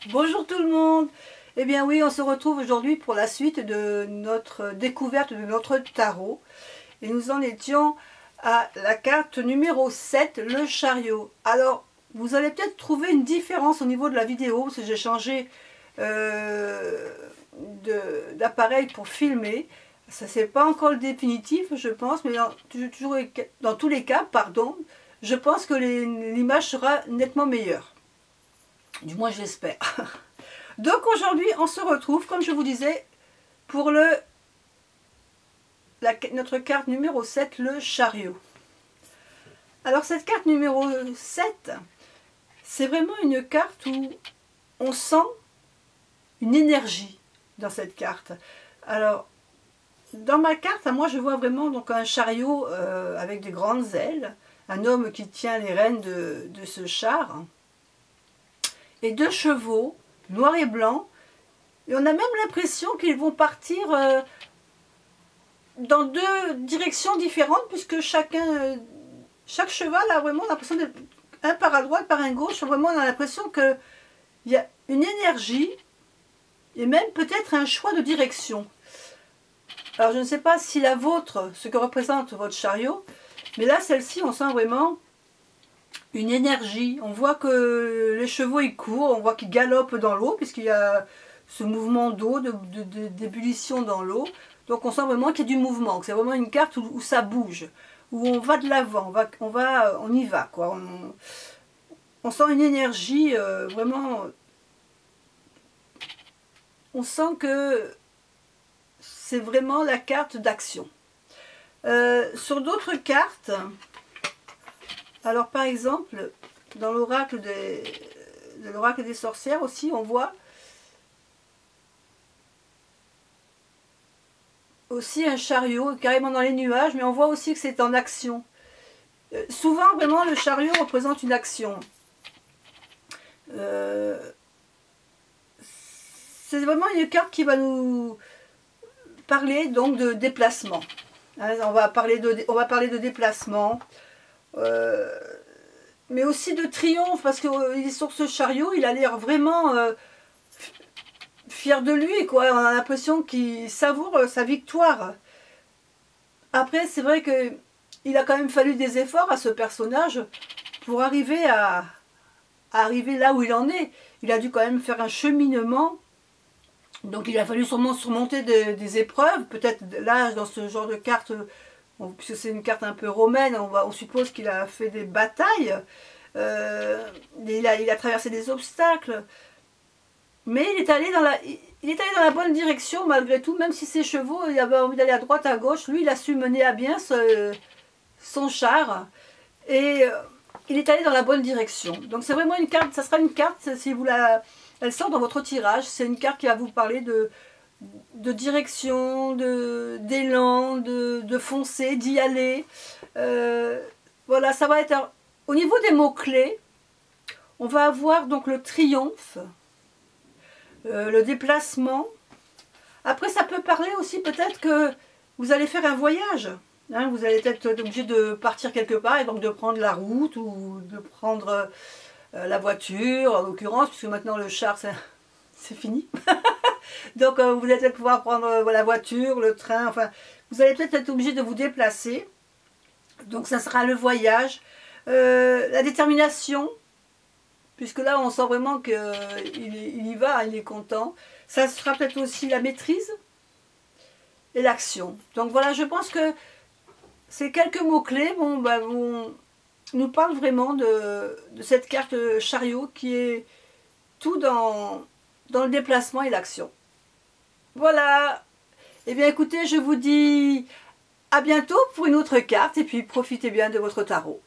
Bonjour tout le monde. Eh bien oui, on se retrouve aujourd'hui pour la suite de notre découverte de notre tarot. Et nous en étions à la carte numéro 7, le chariot. Alors, vous allez peut-être trouver une différence au niveau de la vidéo, parce que j'ai changé d'appareil pour filmer. Ça, c'est pas encore le définitif, je pense, mais dans tous les cas, pardon, je pense que l'image sera nettement meilleure. Du moins, j'espère. Donc aujourd'hui, on se retrouve, comme je vous disais, pour notre carte numéro 7, le chariot. Alors cette carte numéro 7, c'est vraiment une carte où on sent une énergie dans cette carte. Alors, dans ma carte, moi je vois vraiment donc un chariot avec des grandes ailes, un homme qui tient les rênes de ce char, et deux chevaux, noirs et blancs, et on a même l'impression qu'ils vont partir dans deux directions différentes, puisque chaque cheval a vraiment l'impression d'être un par à droite, par à gauche. Vraiment, on a l'impression qu'il y a une énergie et même peut-être un choix de direction. Alors, je ne sais pas si la vôtre, ce que représente votre chariot, mais là, celle-ci, on sent vraiment une énergie. On voit que les chevaux, ils courent, on voit qu'ils galopent dans l'eau, puisqu'il y a ce mouvement d'eau, d'ébullition dans l'eau. Donc on sent vraiment qu'il y a du mouvement, c'est vraiment une carte où ça bouge, où on va de l'avant, on y va, quoi. On sent une énergie vraiment. On sent que c'est vraiment la carte d'action. Sur d'autres cartes, alors par exemple, dans l'oracle des sorcières aussi, on voit aussi un chariot carrément dans les nuages, mais on voit aussi que c'est en action. Souvent, vraiment, le chariot représente une action. C'est vraiment une carte qui va nous parler donc de déplacement. Hein, on va parler de déplacement, mais aussi de triomphe, parce qu'il est sur ce chariot, il a l'air vraiment fier de lui, quoi. On a l'impression qu'il savoure sa victoire. Après, c'est vrai que il a quand même fallu des efforts à ce personnage pour arriver arriver là où il en est. Il a dû quand même faire un cheminement. Donc il a fallu sûrement surmonter des épreuves. Peut-être là, dans ce genre de carte, puisque c'est une carte un peu romaine, on suppose qu'il a fait des batailles. Il a traversé des obstacles. Mais il est allé dans la bonne direction malgré tout, même si ses chevaux, il avait envie d'aller à droite, à gauche. Lui, il a su mener à bien son char. Et il est allé dans la bonne direction. Donc c'est vraiment une carte, ça sera une carte, si vous elle sort dans votre tirage. C'est une carte qui va vous parler de direction, d'élan, de foncer, d'y aller. Voilà, ça va être... Au niveau des mots-clés, on va avoir donc le triomphe, le déplacement. Après, ça peut parler aussi peut-être que vous allez faire un voyage. Hein, vous allez être obligé de partir quelque part et donc de prendre la route ou de prendre la voiture, en l'occurrence, puisque maintenant le char, c'est fini. Donc vous allez peut-être pouvoir prendre la voiture, le train, enfin, vous allez peut-être être obligé de vous déplacer. Donc ça sera le voyage, la détermination, puisque là on sent vraiment qu'il y va, il est content. Ça sera peut-être aussi la maîtrise et l'action. Donc voilà, je pense que ces quelques mots-clés nous parlent vraiment de cette carte chariot qui est tout dans le déplacement et l'action. Voilà. Eh bien écoutez, je vous dis à bientôt pour une autre carte et puis profitez bien de votre tarot.